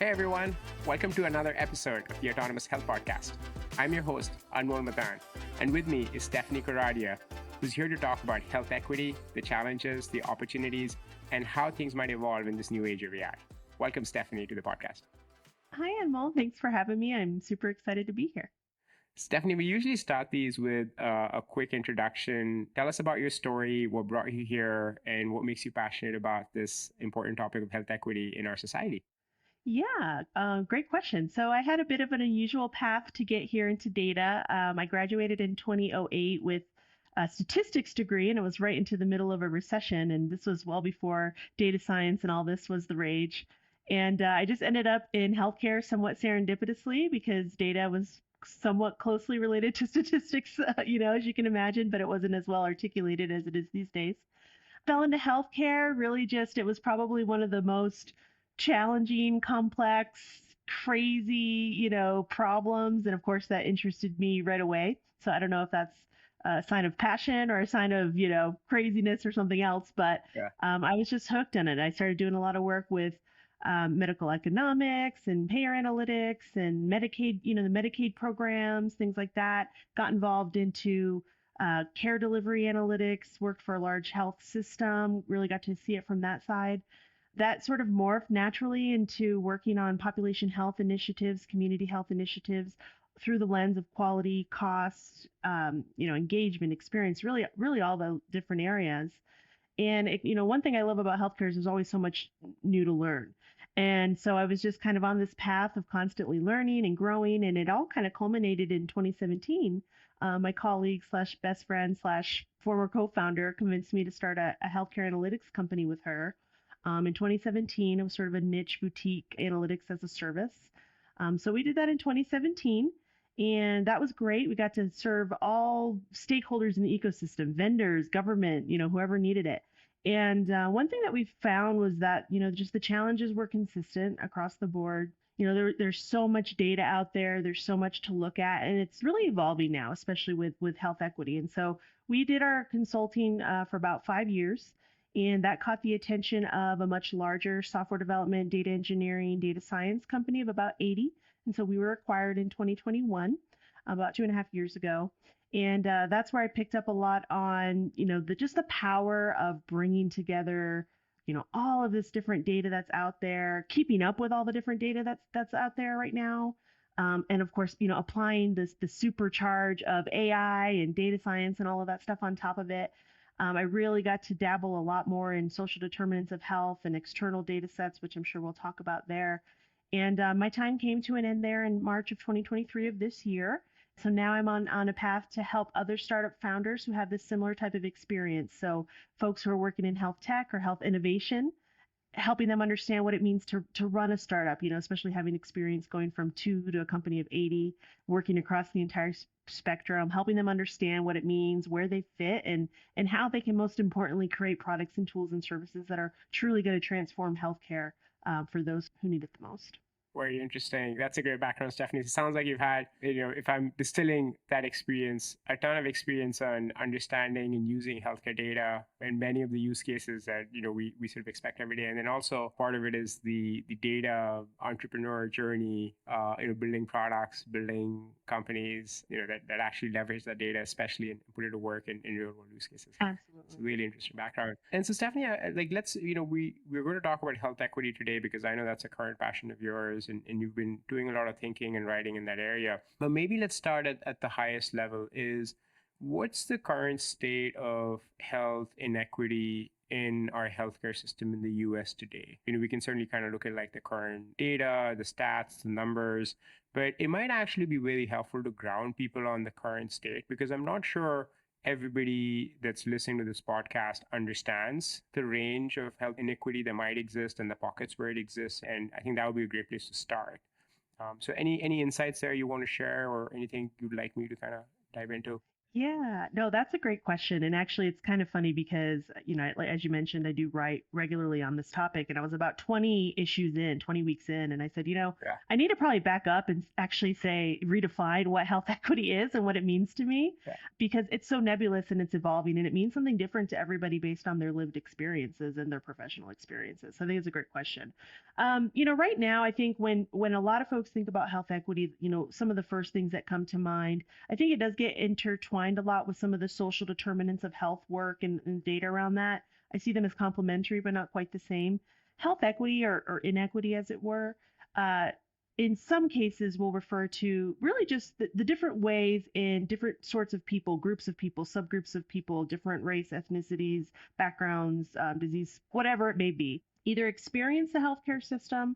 Hey everyone, welcome to another episode of the Autonomous Health Podcast. I'm your host, Anmol Madan, and with me is Stefany Goradia, who's here to talk about health equity, the challenges, the opportunities, and how things might evolve in this new age of AI. Welcome, Stefany, to the podcast. Hi, Anmol. Thanks for having me. I'm super excited to be here. Stefany, we usually start these with a quick introduction. Tell us about your story, what brought you here, and what makes you passionate about this important topic of health equity in our society. Yeah, great question. So I had a bit of an unusual path to get here into data. I graduated in 2008 with a statistics degree, and it was right into the middle of a recession. And this was well before data science and all this was the rage. And I just ended up in healthcare somewhat serendipitously because data was somewhat closely related to statistics, as you can imagine, but it wasn't as well articulated as it is these days. Fell into healthcare, really just, it was probably one of the most challenging, complex, crazy, problems. And of course, that interested me right away. So I don't know if that's a sign of passion or a sign of, craziness or something else, but Yeah. I was just hooked on it. I started doing a lot of work with medical economics and payer analytics and Medicaid, the Medicaid programs, things like that. Got involved into care delivery analytics, worked for a large health system, really got to see it from that side. That sort of morphed naturally into working on population health initiatives, community health initiatives through the lens of quality, cost, engagement, experience, really all the different areas. And one thing I love about healthcare is there's always so much new to learn. And so I was just kind of on this path of constantly learning and growing, and it all kind of culminated in 2017. My colleague slash best friend slash former co-founder convinced me to start a healthcare analytics company with her. In 2017, it was sort of a niche boutique analytics as a service. So we did that in 2017. And that was great. We got to serve all stakeholders in the ecosystem, vendors, government, whoever needed it. And one thing that we found was that, just the challenges were consistent across the board. There's so much data out there. There's so much to look at, and it's really evolving now, especially with health equity. And so we did our consulting for about 5 years, and that caught the attention of a much larger software development, data engineering, data science company of about 80. And so we were acquired in 2021, about 2.5 years ago. And that's where I picked up a lot on, just the power of bringing together, all of this different data that's out there, keeping up with all the different data that's out there right now. And of course, applying the supercharge of AI and data science and all of that stuff on top of it. I really got to dabble a lot more in social determinants of health and external data sets, which I'm sure we'll talk about there. And my time came to an end there in March of 2023 of this year. So now I'm on a path to help other startup founders who have this similar type of experience. So folks who are working in health tech or health innovation, helping them understand what it means to run a startup, especially having experience going from 2 to a company of 80, working across the entire spectrum, helping them understand what it means, where they fit, and how they can most importantly create products and tools and services that are truly going to transform healthcare for those who need it the most. Very interesting. That's a great background, Stephanie. It sounds like you've had, if I'm distilling that experience, a ton of experience on understanding and using healthcare data and many of the use cases that, we sort of expect every day. And then also part of it is the data entrepreneur journey, building products, building companies, that actually leverage that data, especially and put it to work in real world use cases. Absolutely. It's a really interesting background. And so, Stephanie, let's, we're going to talk about health equity today because I know that's a current passion of yours and you've been doing a lot of thinking and writing in that area. But maybe let's start at the highest level is what's the current state of health inequity in our healthcare system in the US today? We can certainly kind of look at like the current data, the stats, the numbers, but it might actually be really helpful to ground people on the current state because I'm not sure everybody that's listening to this podcast understands the range of health inequity that might exist and the pockets where it exists. And I think that would be a great place to start. So any insights there you want to share or anything you'd like me to kind of dive into? Yeah, no, that's a great question. And actually, it's kind of funny because, like, as you mentioned, I do write regularly on this topic. And I was about 20 issues in, 20 weeks in. And I said, Yeah. I need to probably back up and actually say, redefine what health equity is and what it means to me, Yeah. because it's so nebulous and it's evolving and it means something different to everybody based on their lived experiences and their professional experiences. So I think it's a great question. Right now, I think when a lot of folks think about health equity, some of the first things that come to mind, I think it does get intertwined a lot with some of the social determinants of health work and data around that. I see them as complementary, but not quite the same. Health equity or inequity, as it were, uh, in some cases will refer to really just the different ways in different sorts of people, groups of people, subgroups of people, different race, ethnicities, backgrounds, disease, whatever it may be, either experience the healthcare system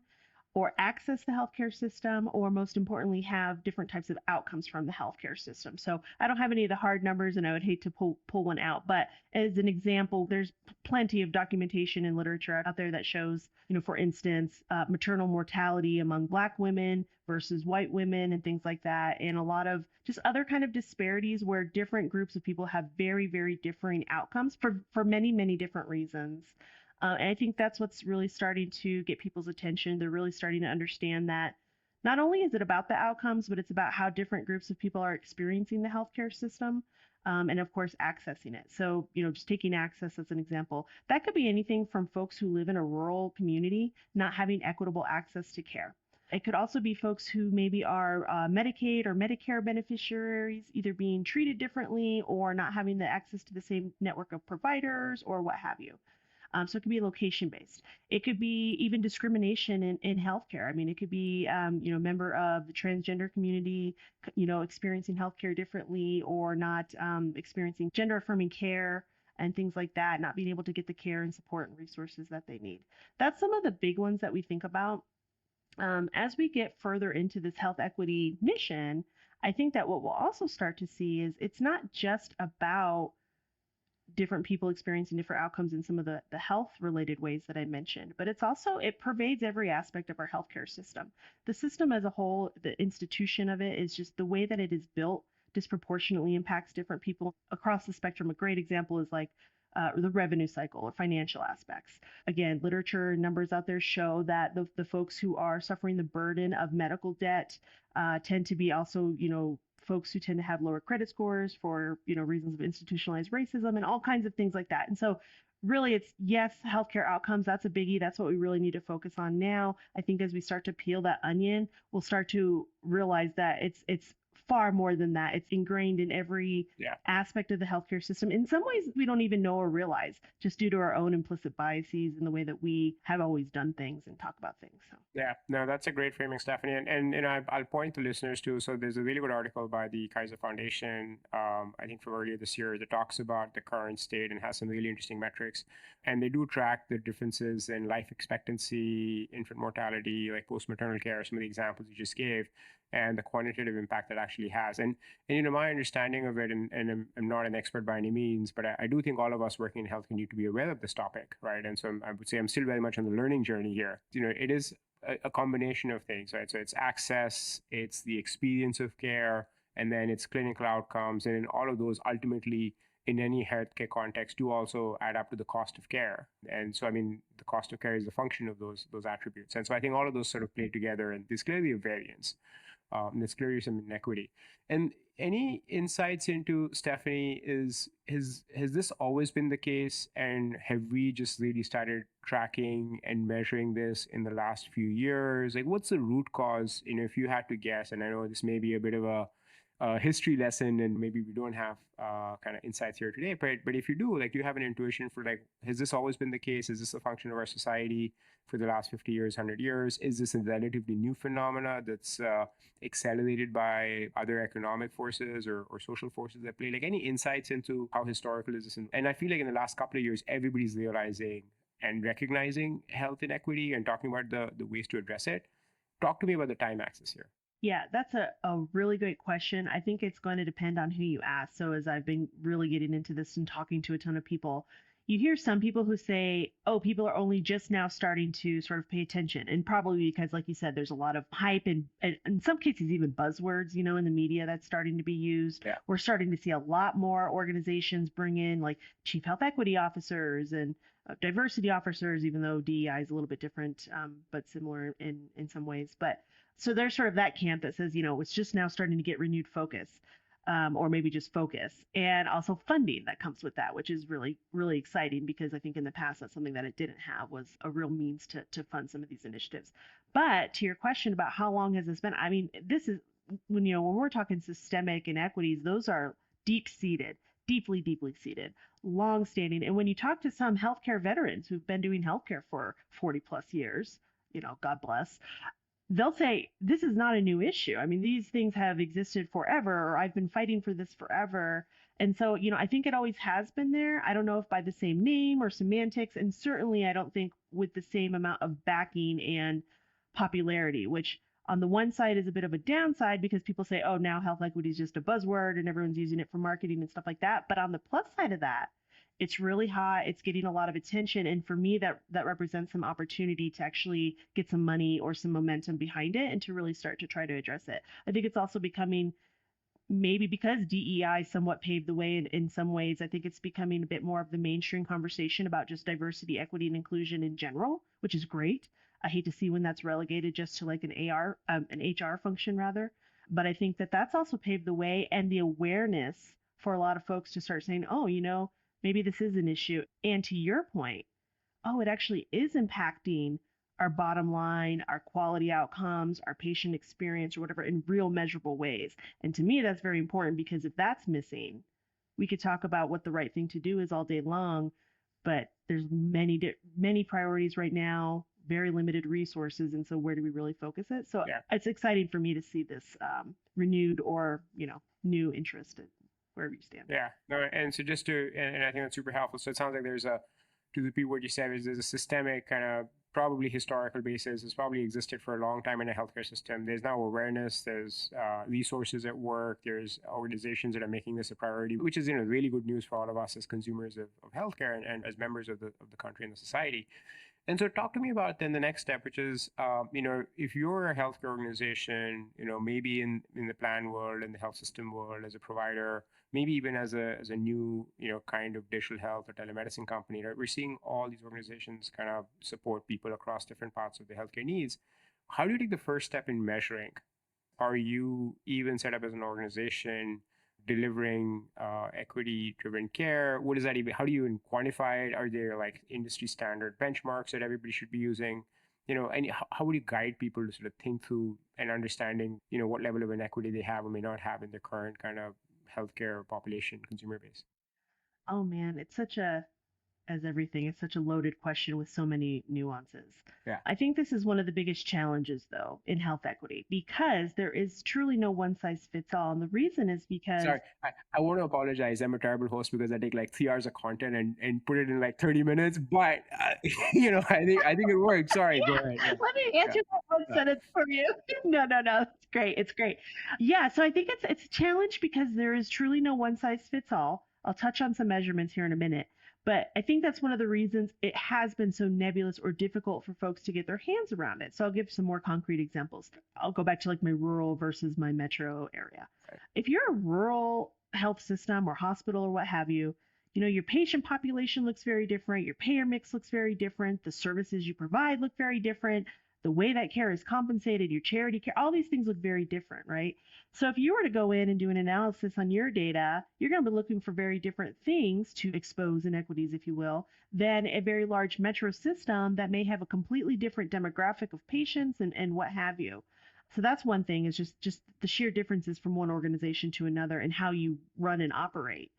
or access the healthcare system, or most importantly, have different types of outcomes from the healthcare system. So I don't have any of the hard numbers, and I would hate to pull one out. But as an example, there's plenty of documentation and literature out there that shows, for instance, maternal mortality among Black women versus white women and things like that, and a lot of just other kind of disparities where different groups of people have very, very differing outcomes for many, many different reasons. And I think that's what's really starting to get people's attention. They're really starting to understand that not only is it about the outcomes, but it's about how different groups of people are experiencing the healthcare system. And of course, accessing it. So, just taking access as an example, that could be anything from folks who live in a rural community not having equitable access to care. It could also be folks who maybe are Medicaid or Medicare beneficiaries, either being treated differently or not having the access to the same network of providers or what have you. So it could be location based. It could be even discrimination in healthcare. I mean, it could be, a member of the transgender community, experiencing healthcare differently or not experiencing gender affirming care and things like that, not being able to get the care and support and resources that they need. That's some of the big ones that we think about. As we get further into this health equity mission, I think that what we'll also start to see is it's not just about different people experiencing different outcomes in some of the health related ways that I mentioned, but it pervades every aspect of our healthcare system. The system as a whole, the institution of it is just the way that it is built disproportionately impacts different people across the spectrum. A great example is like the revenue cycle or financial aspects. Again, literature and numbers out there show that the folks who are suffering the burden of medical debt tend to be also, folks who tend to have lower credit scores for, reasons of institutionalized racism and all kinds of things like that. And so really it's yes, healthcare outcomes, that's a biggie. That's what we really need to focus on now. I think as we start to peel that onion, we'll start to realize that it's far more than that. It's ingrained in every Yeah. aspect of the healthcare system. In some ways, we don't even know or realize just due to our own implicit biases and the way that we have always done things and talk about things. So. Yeah, no, that's a great framing, Stephanie. And I'll point to listeners too. So there's a really good article by the Kaiser Foundation, I think from earlier this year, that talks about the current state and has some really interesting metrics. And they do track the differences in life expectancy, infant mortality, like post-maternal care, some of the examples you just gave, and the quantitative impact that actually has. And my understanding of it, and I'm not an expert by any means, but I do think all of us working in health need to be aware of this topic, right? And so I would say I'm still very much on the learning journey here. It is a combination of things, right? So it's access, it's the experience of care, and then it's clinical outcomes. And then all of those ultimately in any healthcare context do also add up to the cost of care. And so, I mean, the cost of care is a function of those attributes. And so I think all of those sort of play together, and there's clearly a variance. There's clearly some inequity. And any insights into, Stefany, has this always been the case, and have we just really started tracking and measuring this in the last few years? Like, what's the root cause? If you had to guess, and I know this may be a bit of a history lesson, and maybe we don't have kind of insights here today, but if you do, like, do you have an intuition for, like, has this always been the case? Is this a function of our society for the last 50 years, 100 years? Is this a relatively new phenomena that's accelerated by other economic forces or social forces at play? Like, any insights into how historical is this? And I feel like in the last couple of years, everybody's realizing and recognizing health inequity and talking about the ways to address it. Talk to me about the time axis here. Yeah, that's a really great question. I think it's going to depend on who you ask. So, as I've been really getting into this and talking to a ton of people, you hear some people who say, oh, people are only just now starting to sort of pay attention. And probably because, like you said, there's a lot of hype and in some cases, even buzzwords, in the media that's starting to be used. Yeah. We're starting to see a lot more organizations bring in like chief health equity officers and diversity officers, even though DEI is a little bit different, but similar in some ways. But so there's sort of that camp that says, it's just now starting to get renewed focus, or maybe just focus, and also funding that comes with that, which is really, really exciting because I think in the past that's something that it didn't have was a real means to fund some of these initiatives. But to your question about how long has this been, I mean, this is when we're talking systemic inequities, those are deep seated, deeply, deeply seated, long standing. And when you talk to some healthcare veterans who've been doing healthcare for 40 plus years, God bless, they'll say this is not a new issue. I mean, these things have existed forever, or I've been fighting for this forever. And so, I think it always has been there. I don't know if by the same name or semantics, and certainly I don't think with the same amount of backing and popularity, which on the one side is a bit of a downside because people say, oh, now health equity is just a buzzword and everyone's using it for marketing and stuff like that. But on the plus side of that, it's really hot, it's getting a lot of attention, and for me that represents some opportunity to actually get some money or some momentum behind it and to really start to try to address it. I think it's also becoming, maybe because DEI somewhat paved the way in some ways, I think it's becoming a bit more of the mainstream conversation about just diversity, equity, and inclusion in general, which is great. I hate to see when that's relegated just to like an HR function rather. But I think that that's also paved the way, and the awareness for a lot of folks to start saying, oh, maybe this is an issue. And to your point, oh, it actually is impacting our bottom line, our quality outcomes, our patient experience, or whatever, in real measurable ways. And to me, that's very important because if that's missing, we could talk about what the right thing to do is all day long, but there's many priorities right now, very limited resources, and so where do we really focus it? So Yeah. it's exciting for me to see this renewed or new interest in wherever you stand. Yeah. No, and so just and I think that's super helpful. So it sounds like to repeat what you said, is there's a systemic kind of probably historical basis. It's probably existed for a long time in the healthcare system. There's now awareness. There's resources at work. There's organizations that are making this a priority, which is really good news for all of us as consumers of healthcare and as members of the country and the society. And so talk to me about then the next step, which is, if you're a healthcare organization, maybe in the plan world, in the health system world, as a provider, maybe even as a new, kind of digital health or telemedicine company, right? We're seeing all these organizations kind of support people across different parts of the healthcare needs. How do you take the first step in measuring? Are you even set up as an organization delivering equity-driven care? What does that even? How do you even quantify it? Are there like industry standard benchmarks that everybody should be using? And how would you guide people to sort of think through and understanding, what level of inequity they have or may not have in their current kind of healthcare population consumer base? Oh man, it's such a, as everything, it's such a loaded question with so many nuances. Yeah. I think this is one of the biggest challenges, though, in health equity because there is truly no one size fits all. And the reason is because, Sorry, I want to apologize. I'm a terrible host because I take like 3 hours of content and put it in like 30 minutes. But I think it works. Sorry, go ahead. Yeah, let me yeah, answer that one yeah. sentence for you. No, no, no. It's great. It's great. Yeah. So I think it's a challenge because there is truly no one size fits all. I'll touch on some measurements here in a minute. But I think that's one of the reasons it has been so nebulous or difficult for folks to get their hands around it. So I'll give some more concrete examples. I'll go back to like my rural versus my metro area. Right. If you're a rural health system or hospital or what have you, your patient population looks very different, your payer mix looks very different, the services you provide look very different, the way that care is compensated, your charity care, all these things look very different, right? So if you were to go in and do an analysis on your data, you're going to be looking for very different things to expose inequities, if you will, than a very large metro system that may have a completely different demographic of patients and what have you. So that's one thing, is just the sheer differences from one organization to another and how you run and operate.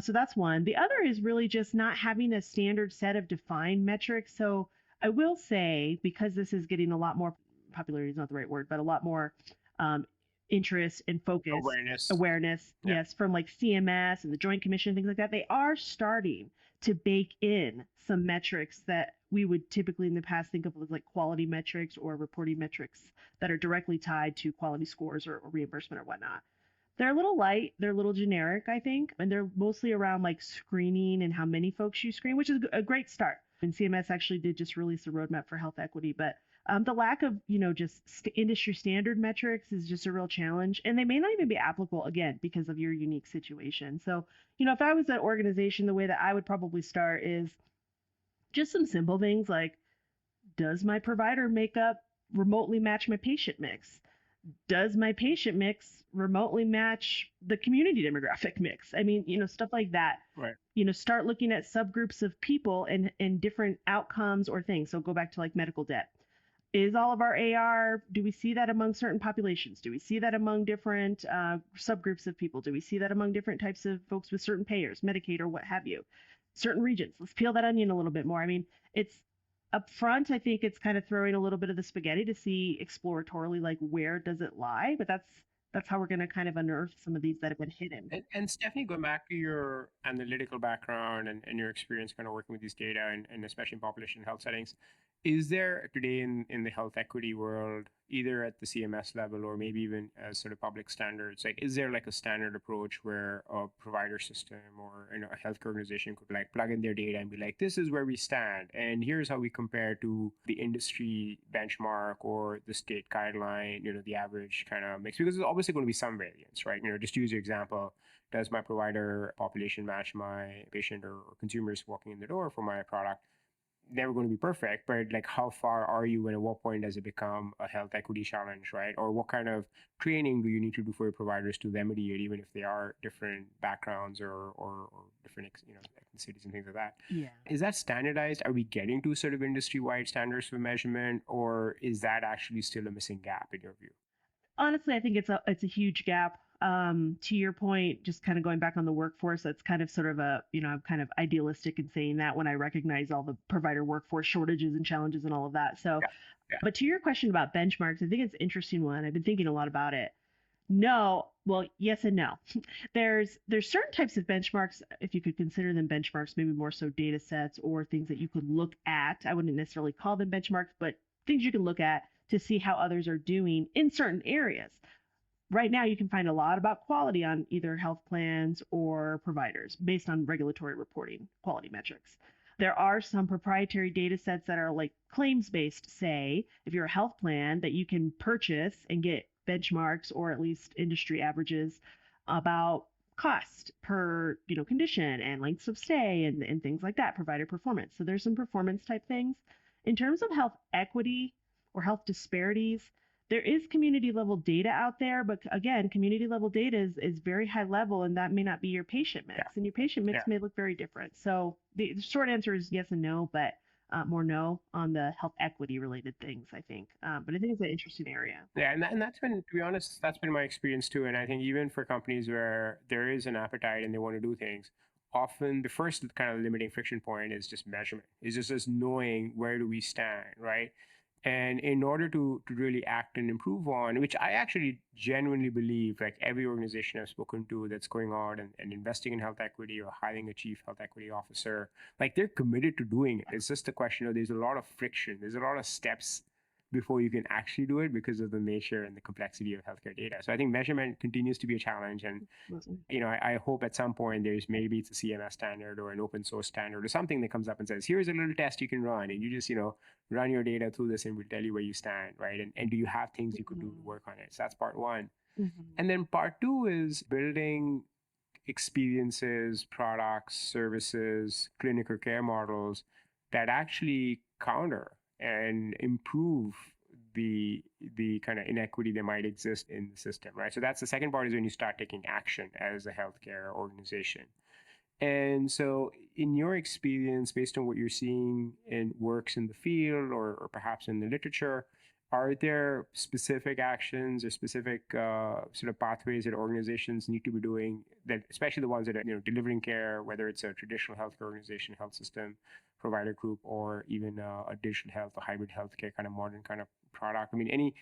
So that's one. The other is really just not having a standard set of defined metrics. So I will say, because this is getting a lot more, popularity is not the right word, but a lot more um, interest and focus, Awareness. awareness, Yeah. yes, from like CMS and the Joint Commission, things like that, they are starting to bake in some metrics that we would typically in the past think of as like quality metrics or reporting metrics that are directly tied to quality scores or reimbursement or whatnot. They're a little light, they're a little generic, I think, and they're mostly around like screening and how many folks you screen, which is a great start. And CMS actually did just release a roadmap for health equity, but the lack of, just industry standard metrics is just a real challenge, and they may not even be applicable again because of your unique situation. So, if I was an organization, the way that I would probably start is just some simple things like, does my provider makeup remotely match my patient mix? Does my patient mix remotely match the community demographic mix? I mean, stuff like that. Right. Start looking at subgroups of people and different outcomes or things. So go back to like medical debt. Is all of our AR, do we see that among certain populations? Do we see that among different subgroups of people? Do we see that among different types of folks with certain payers, Medicaid or what have you? Certain regions. Let's peel that onion a little bit more. I mean, it's up front, I think it's kind of throwing a little bit of the spaghetti to see exploratorily like where does it lie, but that's how we're going to kind of unearth some of these that have been hidden. And Stephanie, going back to your analytical background and your experience kind of working with these data and especially in population health settings, is there today in the health equity world, either at the CMS level or maybe even as sort of public standards, like is there like a standard approach where a provider system or a healthcare organization could like plug in their data and be like, this is where we stand, and here's how we compare to the industry benchmark or the state guideline, the average kind of mix, because there's obviously going to be some variance, right? Just to use your example, does my provider population match my patient or consumers walking in the door for my product? Never going to be perfect, but like how far are you and at what point does it become a health equity challenge, right? Or what kind of training do you need to do for your providers to remediate, even if they are different backgrounds or different cities and things like that? Yeah. Is that standardized? Are we getting to sort of industry-wide standards for measurement, or is that actually still a missing gap in your view? Honestly, I think it's a huge gap. To your point, just kind of going back on the workforce, that's kind of sort of I'm kind of idealistic in saying that when I recognize all the provider workforce shortages and challenges and all of that. So, Yeah. Yeah. but to your question about benchmarks, I think it's an interesting one. I've been thinking a lot about it. No, well, yes and no. There's certain types of benchmarks, if you could consider them benchmarks, maybe more so data sets or things that you could look at. I wouldn't necessarily call them benchmarks, but things you can look at to see how others are doing in certain areas. Right now, you can find a lot about quality on either health plans or providers based on regulatory reporting quality metrics. There are some proprietary data sets that are like claims based, say, if you're a health plan, that you can purchase and get benchmarks or at least industry averages about cost per condition and lengths of stay and things like that, provider performance. So there's some performance type things. In terms of health equity or health disparities, there is community level data out there, but again, community level data is very high level, and that may not be your patient Yeah. mix, and your patient mix Yeah. may look very different. So the short answer is yes and no, but more no on the health equity related things, I think. But I think it's an interesting area. Yeah, and that's been, to be honest, that's been my experience too. And I think even for companies where there is an appetite and they want to do things, often the first kind of limiting friction point is just measurement. It's just knowing where do we stand, right? And in order to really act and improve on, which I actually genuinely believe, like every organization I've spoken to that's going out and investing in health equity or hiring a chief health equity officer, like they're committed to doing it. It's just a question of there's a lot of friction, there's a lot of steps before you can actually do it because of the nature and the complexity of healthcare data. So I think measurement continues to be a challenge. And I hope at some point there's maybe it's a CMS standard or an open source standard or something that comes up and says, here's a little test you can run, and you just, run your data through this and we'll tell you where you stand, right? And do you have things you could do to work on it? So that's part one. Mm-hmm. And then part two is building experiences, products, services, clinical care models that actually counter and improve the kind of inequity that might exist in the system, right? So that's the second part, is when you start taking action as a healthcare organization. And so, in your experience, based on what you're seeing in works in the field or perhaps in the literature, are there specific actions or specific sort of pathways that organizations need to be doing, that especially the ones that are delivering care, whether it's a traditional healthcare organization, health system, provider group, or even a digital health or hybrid healthcare kind of modern kind of product? I mean, any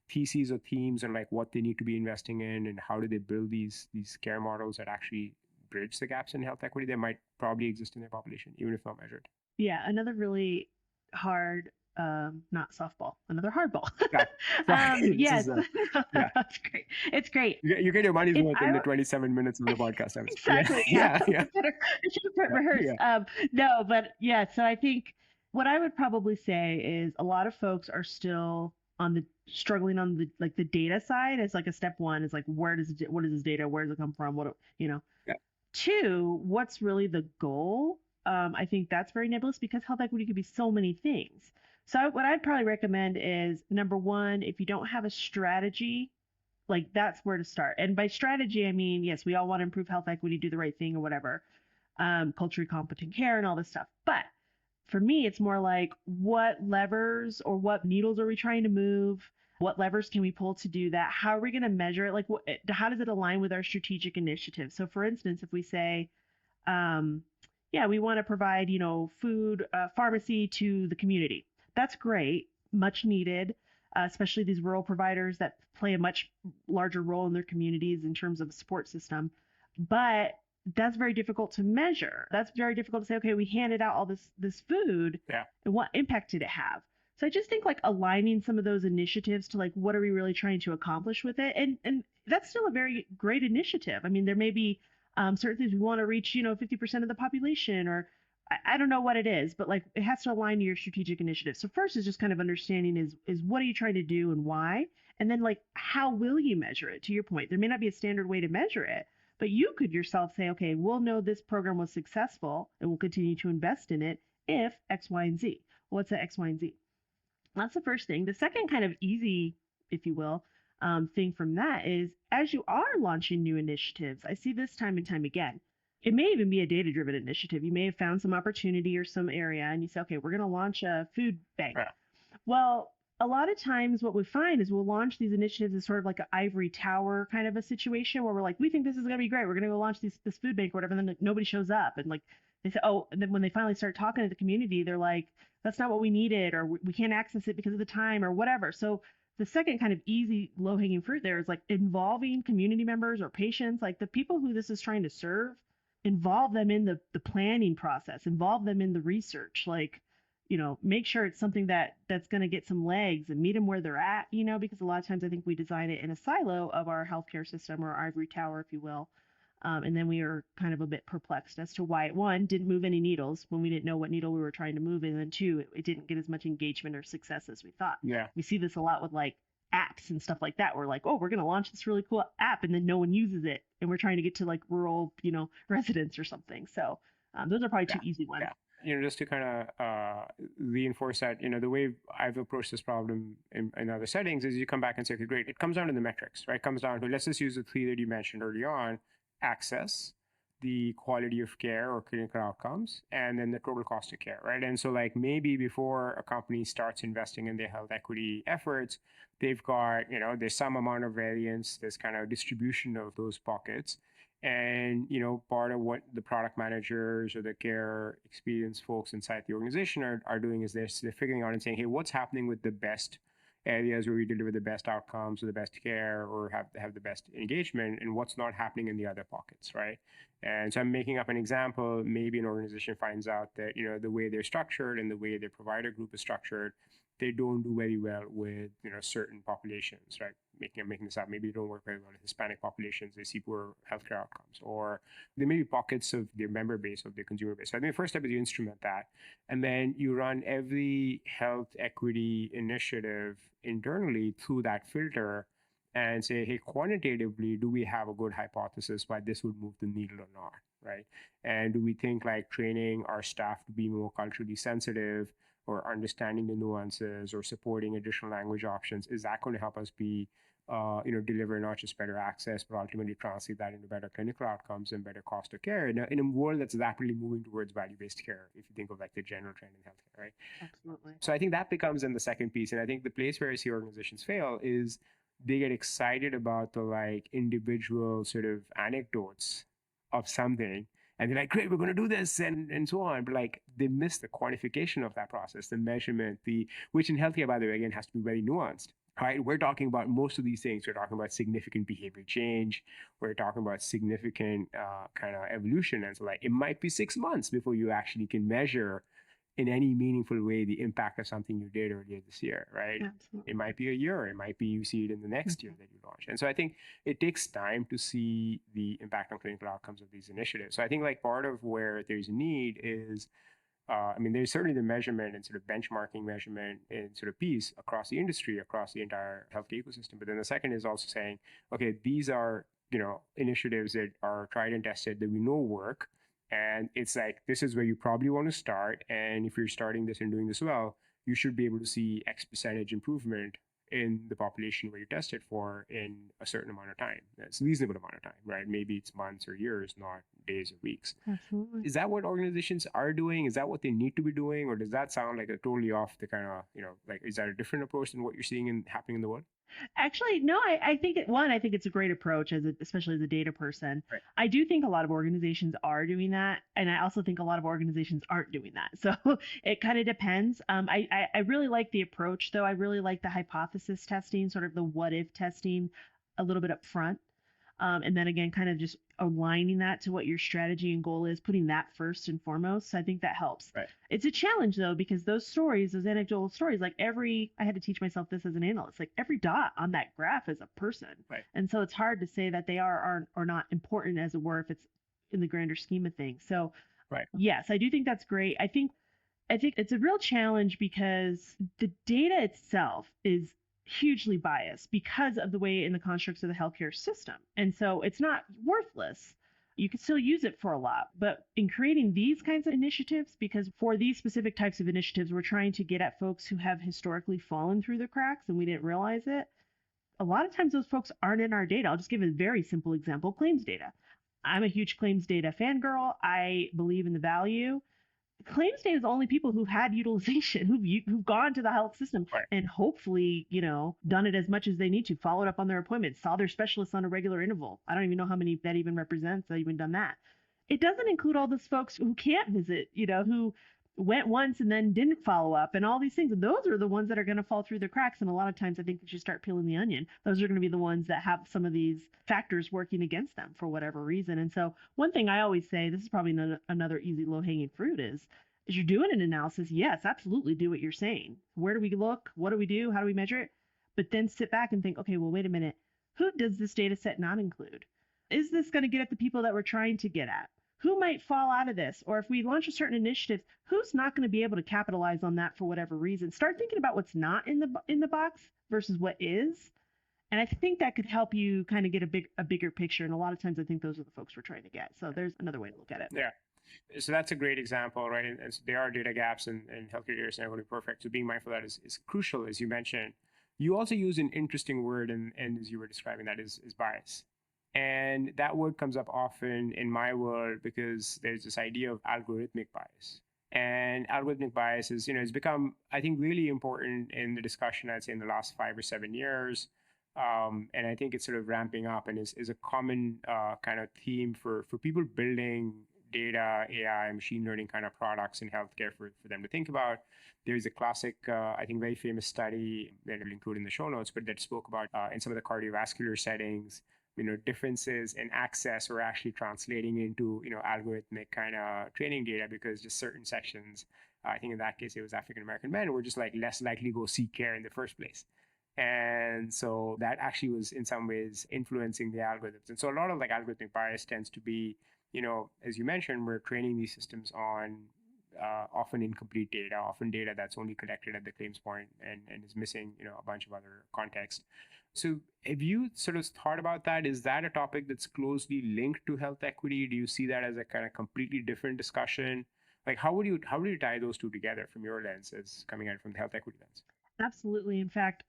theses or themes on like what they need to be investing in and how do they build these care models that actually bridge the gaps in health equity that might probably exist in their population, even if not measured? Yeah, another really hard not softball, another hardball. Yeah. Sorry. This Yes, is yeah. that's great. It's great. You get your money's If worth in I the 27 minutes of the podcast episode. Yeah. exactly, yeah, Yeah. Yeah. I better I should have rehearsed. Yeah. No, but yeah, so I think what I would probably say is a lot of folks are still on the struggling on the like the data side as like a step one is like what is this data, where does it come from, what you know. Yeah. Two, what's really the goal? I think that's very nebulous because health equity could be so many things. So what I'd probably recommend is number one, if you don't have a strategy, like that's where to start. And by strategy, I mean, yes, we all want to improve health equity, do the right thing or whatever, culturally competent care and all this stuff. But for me, it's more like what levers or what needles are we trying to move? What levers can we pull to do that? How are we going to measure it? Like, how does it align with our strategic initiative? So, for instance, if we say, um, yeah, we want to provide, food, pharmacy to the community. That's great, much needed, especially these rural providers that play a much larger role in their communities in terms of a support system. But that's very difficult to measure. That's very difficult to say, okay, we handed out all this food, Yeah. and what impact did it have? So I just think like aligning some of those initiatives to like what are we really trying to accomplish with it, and that's still a very great initiative. I mean, there may be certain things we want to reach, 50% of the population, or I don't know what it is, but like it has to align to your strategic initiative. So first is just kind of understanding is what are you trying to do and why, and then like how will you measure it? To your point, there may not be a standard way to measure it, but you could yourself say, okay, we'll know this program was successful and we'll continue to invest in it if X, Y, and Z. What's the X, Y, and Z? That's the first thing. The second kind of easy, if you will, thing from that is as you are launching new initiatives, I see this time and time again. It may even be a data driven initiative. You may have found some opportunity or some area and you say, okay, we're going to launch a food bank. Yeah. Well, a lot of times what we find is we'll launch these initiatives as sort of like an ivory tower kind of a situation where we're like, we think this is going to be great. We're going to go launch this food bank or whatever. And then like, nobody shows up. And like they say, oh, and then when they finally start talking to the community, they're like, that's not what we needed, or we can't access it because of the time or whatever. So the second kind of easy low hanging fruit there is like involving community members or patients, like the people who this is trying to serve, involve them in the planning process, involve them in the research, like make sure it's something that's going to get some legs and meet them where they're at, because a lot of times I think we design it in a silo of our healthcare system or ivory tower, if you will. And then we are kind of a bit perplexed as to why it, one, didn't move any needles when we didn't know what needle we were trying to move, and then two, it didn't get as much engagement or success as we thought. Yeah. We see this a lot with like apps and stuff like that. We're like, oh, we're going to launch this really cool app, and then no one uses it, and we're trying to get to like rural, residents or something. So those are probably two easy ones. Yeah. Just to kind of reinforce that, the way I've approached this problem in other settings is you come back and say, okay, great. It comes down to the metrics, right? It comes down to, let's just use the three that you mentioned early on: access, the quality of care or clinical outcomes, and then the total cost of care, right? And so like maybe before a company starts investing in their health equity efforts, they've got, there's some amount of variance, there's kind of distribution of those pockets. And, part of what the product managers or the care experience folks inside the organization are doing is they're figuring out and saying, hey, what's happening with the best areas where we deliver the best outcomes or the best care or have the best engagement, and what's not happening in the other pockets, right? And so I'm making up an example. Maybe an organization finds out that, the way they're structured and the way their provider group is structured, they don't do very well with, certain populations, right? I'm making this up. Maybe they don't work very well with Hispanic populations. They see poor healthcare outcomes, or there may be pockets of their member base, of their consumer base. So I think the first step is you instrument that, and then you run every health equity initiative internally through that filter and say, hey, quantitatively, do we have a good hypothesis why this would move the needle or not, right? And do we think like training our staff to be more culturally sensitive or understanding the nuances or supporting additional language options, is that going to help us be deliver not just better access, but ultimately translate that into better clinical outcomes and better cost of care in a world that's rapidly moving towards value-based care, if you think of like the general trend in healthcare, right? Absolutely. So I think that becomes in the second piece. And I think the place where I see organizations fail is they get excited about the like individual sort of anecdotes of something. And they're like, great, we're going to do this and so on. But like they miss the quantification of that process, the measurement, which in healthcare, by the way, again, has to be very nuanced. Right, we're talking about most of these things. We're talking about significant behavior change. We're talking about significant kind of evolution, and so like it might be 6 months before you actually can measure in any meaningful way the impact of something you did earlier this year, right? It Absolutely. might be a year, it might be you see it in the next year Mhm. that you launch. And so I think it takes time to see the impact on clinical outcomes of these initiatives. So I think like part of where there's a need is I mean, there's certainly the measurement and sort of benchmarking measurement and sort of piece across the industry, across the entire healthcare ecosystem. But then the second is also saying, okay, these are, initiatives that are tried and tested that we know work. And it's like, this is where you probably want to start. And if you're starting this and doing this well, you should be able to see X percentage improvement in the population where you tested for in a certain amount of time. That's a reasonable amount of time, right? Maybe it's months or years, not days or weeks. Absolutely. Is that what organizations are doing? Is that what they need to be doing? Or does that sound like a totally off the kind of, like, is that a different approach than what you're seeing happening in the world? Actually, no, I think I think it's a great approach especially as a data person. Right. I do think a lot of organizations are doing that. And I also think a lot of organizations aren't doing that. So it kind of depends. I really like the approach though. I really like the hypothesis testing, sort of the what if testing a little bit up front. And then again, kind of just aligning that to what your strategy and goal is, putting that first and foremost. So I think that helps. Right. It's a challenge though, because those stories, those anecdotal stories, like I had to teach myself this as an analyst, like every dot on that graph is a person. Right. And so it's hard to say that they are or not important, as it were, if it's in the grander scheme of things. So Right. yes, I do think that's great. I think it's a real challenge because the data itself is hugely biased because of the way in the constructs of the healthcare system. And so it's not worthless. You can still use it for a lot. But in creating these kinds of initiatives, because for these specific types of initiatives, we're trying to get at folks who have historically fallen through the cracks and we didn't realize it. A lot of times those folks aren't in our data. I'll just give a very simple example: claims data. I'm a huge claims data fangirl. I believe in the value. Claims data is only people who've had utilization, who've gone to the health system Right. and hopefully, done it as much as they need to, followed up on their appointments, saw their specialists on a regular interval. I don't even know how many that even represents. That even done that. It doesn't include all those folks who can't visit, who went once and then didn't follow up and all these things. And those are the ones that are going to fall through the cracks. And a lot of times I think if you start peeling the onion, those are going to be the ones that have some of these factors working against them for whatever reason. And so one thing I always say, this is probably another easy low hanging fruit, is as you're doing an analysis, yes, absolutely do what you're saying. Where do we look? What do we do? How do we measure it? But then sit back and think, okay, well, wait a minute. Who does this data set not include? Is this going to get at the people that we're trying to get at? Who might fall out of this? Or if we launch a certain initiative, who's not going to be able to capitalize on that for whatever reason? Start thinking about what's not in the box versus what is. And I think that could help you kind of get a bigger picture. And a lot of times I think those are the folks we're trying to get. So there's another way to look at it. Yeah. So that's a great example, right? And so there are data gaps, and healthcare data is never going to be perfect. So being mindful of that is crucial, as you mentioned. You also use an interesting word, and as you were describing that, is bias. And that word comes up often in my world because there's this idea of algorithmic bias. And algorithmic bias is, it's become, I think, really important in the discussion, I'd say, in the last 5 or 7 years. And I think it's sort of ramping up and is a common kind of theme for people building data, AI, machine learning kind of products in healthcare for them to think about. There's a classic, I think, very famous study that I'll include in the show notes, but that spoke about in some of the cardiovascular settings, differences in access were actually translating into, algorithmic kind of training data because just certain sections, I think in that case, it was African American men, were just like less likely to go seek care in the first place. And so that actually was in some ways influencing the algorithms. And so a lot of like algorithmic bias tends to be, as you mentioned, we're training these systems on often incomplete data, often data that's only collected at the claims point and is missing, a bunch of other context. So have you sort of thought about that? Is that a topic that's closely linked to health equity? Do you see that as a kind of completely different discussion? Like how would you tie those two together from your lens as coming at it from the health equity lens? Absolutely. In fact,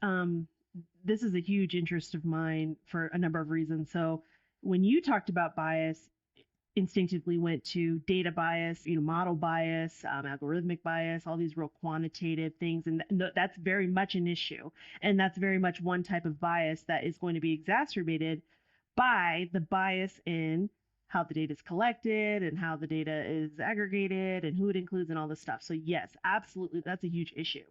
this is a huge interest of mine for a number of reasons. So, when you talked about bias, instinctively went to data bias, model bias, algorithmic bias, all these real quantitative things, and that's very much an issue, and that's very much one type of bias that is going to be exacerbated by the bias in how the data is collected and how the data is aggregated and who it includes and all this stuff. So yes, absolutely, that's a huge issue.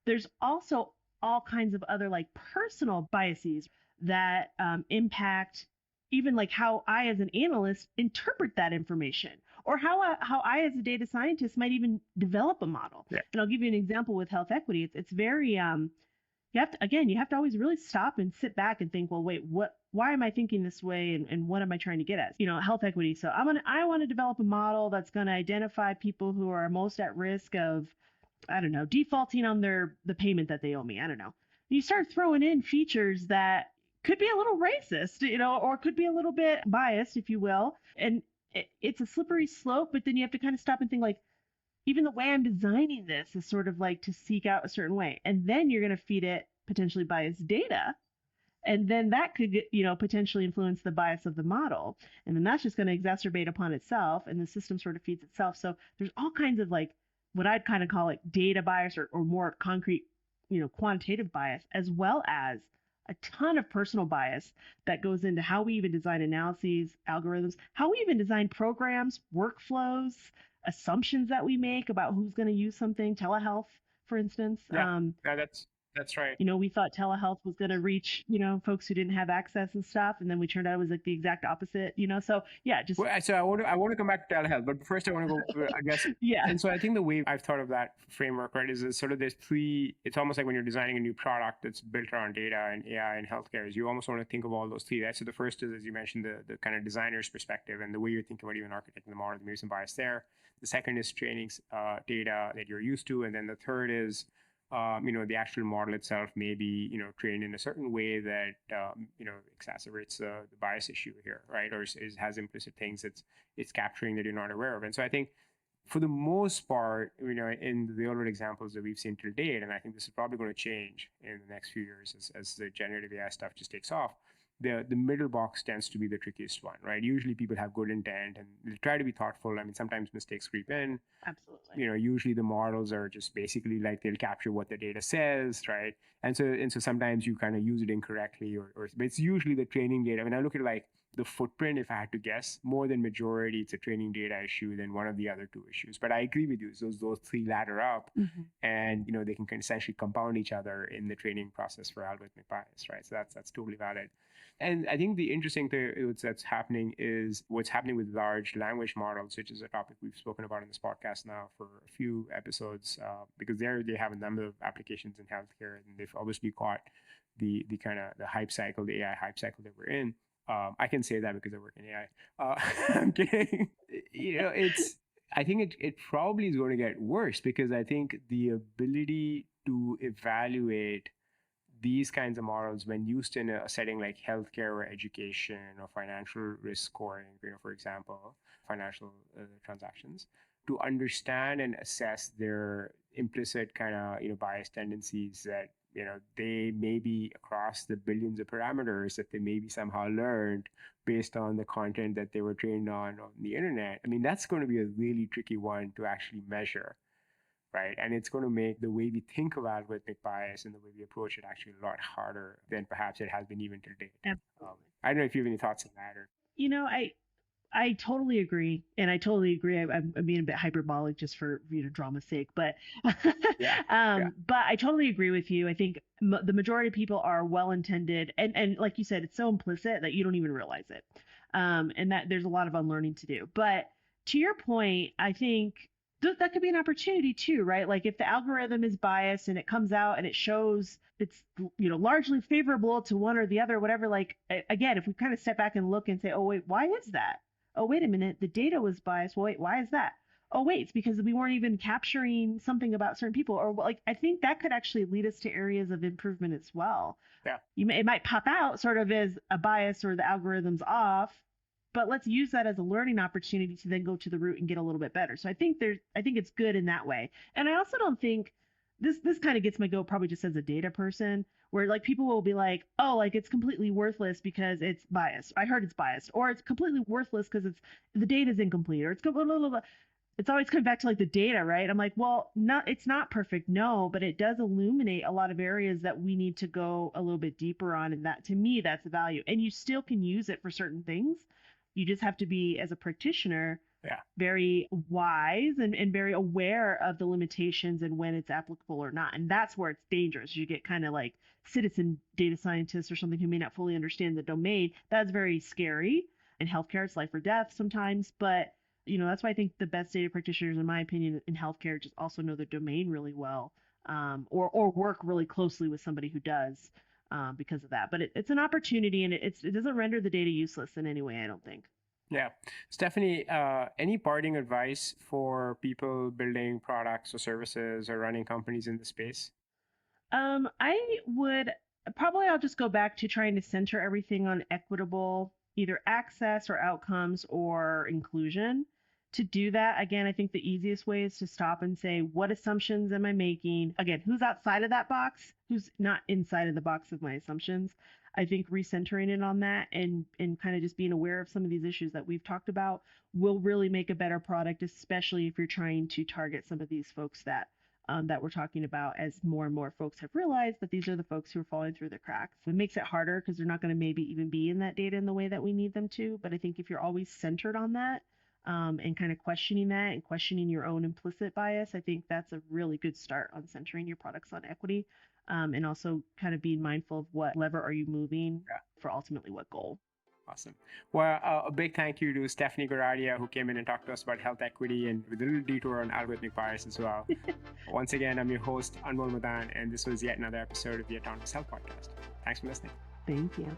There's also all kinds of other like personal biases that impact even like how I, as an analyst, interpret that information or how I as a data scientist might even develop a model. Yeah. And I'll give you an example with health equity. It's very you have to always really stop and sit back and think, well, wait, why am I thinking this way, and what am I trying to get at? Health equity. So I want to develop a model that's going to identify people who are most at risk of, I don't know, defaulting on the payment that they owe me. I don't know. You start throwing in features that could be a little racist, or could be a little bit biased, if you will. And it's a slippery slope, but then you have to kind of stop and think, like, even the way I'm designing this is sort of like to seek out a certain way. And then you're going to feed it potentially biased data. And then that could, potentially influence the bias of the model. And then that's just going to exacerbate upon itself, and the system sort of feeds itself. So there's all kinds of, like, what I'd kind of call like data bias, or more concrete, quantitative bias, as well as a ton of personal bias that goes into how we even design analyses, algorithms, how we even design programs, workflows, assumptions that we make about who's going to use something, telehealth, for instance. Yeah. Yeah, that's right. We thought telehealth was going to reach, folks who didn't have access and stuff. And then we turned out it was like the exact opposite, so yeah, just. Well, so I want to come back to telehealth, but first I want to go, I guess. Yeah. And so I think the way I've thought of that framework, right, is sort of it's almost like when you're designing a new product that's built around data and AI and healthcare, is you almost want to think of all those three, right? So the first is, as you mentioned, the kind of designer's perspective and the way you're thinking about even architecting the model, maybe some bias there. The second is training data that you're used to. And then the third is, the actual model itself may be, trained in a certain way that, exacerbates the bias issue here, right? Or has implicit things it's capturing that you're not aware of. And so I think for the most part, in the real world examples that we've seen till date, and I think this is probably going to change in the next few years as the generative AI stuff just takes off, the middle box tends to be the trickiest one, right? Usually people have good intent and they try to be thoughtful. I mean, sometimes mistakes creep in. Absolutely. Usually the models are just basically like they'll capture what the data says, right? And so sometimes you kind of use it incorrectly, but it's usually the training data. When I look at like the footprint, if I had to guess, more than majority, it's a training data issue than one of the other two issues. But I agree with you. Those three ladder up, and they can essentially compound each other in the training process for algorithmic bias, right? So that's totally valid. And I think the interesting thing that's happening is what's happening with large language models, which is a topic we've spoken about in this podcast now for a few episodes, because they have a number of applications in healthcare, and they've obviously caught the kind of the hype cycle, the AI hype cycle that we're in. I can say that because I work in AI. I'm kidding. I think it probably is going to get worse, because I think the ability to evaluate these kinds of models when used in a setting like healthcare or education or financial risk scoring, for example, financial transactions, to understand and assess their implicit kind of, bias tendencies that, they may be across the billions of parameters that they maybe somehow learned based on the content that they were trained on the internet. I mean, that's going to be a really tricky one to actually measure. Right. And it's going to make the way we think of algorithmic bias and the way we approach it actually a lot harder than perhaps it has been even to date. I don't know if you have any thoughts on that. I totally agree. And I totally agree. I'm being a bit hyperbolic just for, drama's sake, but, but I totally agree with you. I think the majority of people are well-intended. And like you said, it's so implicit that you don't even realize it. And that there's a lot of unlearning to do. But to your point, I think that could be an opportunity too, right? Like if the algorithm is biased and it comes out and it shows it's, largely favorable to one or the other, whatever, like, again, if we kind of step back and look and say, oh, wait, why is that? Oh, wait a minute, the data was biased. Well, wait, why is that? Oh, wait, it's because we weren't even capturing something about certain people. Or like, I think that could actually lead us to areas of improvement as well. Yeah. It might pop out sort of as a bias or the algorithm's off, but let's use that as a learning opportunity to then go to the root and get a little bit better. So I think it's good in that way. And I also don't think this kind of gets my goat probably just as a data person, where like people will be like, oh, like it's completely worthless because it's biased. I heard it's biased, or it's completely worthless because the data is incomplete, or it's blah, blah, blah, blah. It's always coming back to like the data, right? I'm like, well, it's not perfect, no, but it does illuminate a lot of areas that we need to go a little bit deeper on, and that to me that's the value. And you still can use it for certain things. You just have to be, as a practitioner, very wise and very aware of the limitations and when it's applicable or not. And that's where it's dangerous. You get kind of like citizen data scientists or something who may not fully understand the domain. That's very scary. In healthcare, it's life or death sometimes. But That's why I think the best data practitioners, in my opinion, in healthcare just also know the domain really well, or work really closely with somebody who does, because of that. But it's an opportunity, and it doesn't render the data useless in any way, I don't think. Yeah. Stefany, any parting advice for people building products or services or running companies in the space? I would probably I'll just go back to trying to center everything on equitable either access or outcomes or inclusion. To do that, again, I think the easiest way is to stop and say, what assumptions am I making? Again, who's outside of that box? Who's not inside of the box of my assumptions? I think recentering it on that and kind of just being aware of some of these issues that we've talked about will really make a better product, especially if you're trying to target some of these folks that we're talking about, as more and more folks have realized that these are the folks who are falling through the cracks. It makes it harder because they're not going to maybe even be in that data in the way that we need them to. But I think if you're always centered on that, and kind of questioning that and questioning your own implicit bias, I think that's a really good start on centering your products on equity, and also kind of being mindful of what lever are you moving Yeah. for ultimately what goal. Awesome. Well, a big thank you to Stefany Goradia, who came in and talked to us about health equity and with a little detour on algorithmic bias as well. Once again, I'm your host, Anmol Madan, and this was yet another episode of the Autonomous Health Podcast. Thanks for listening. Thank you.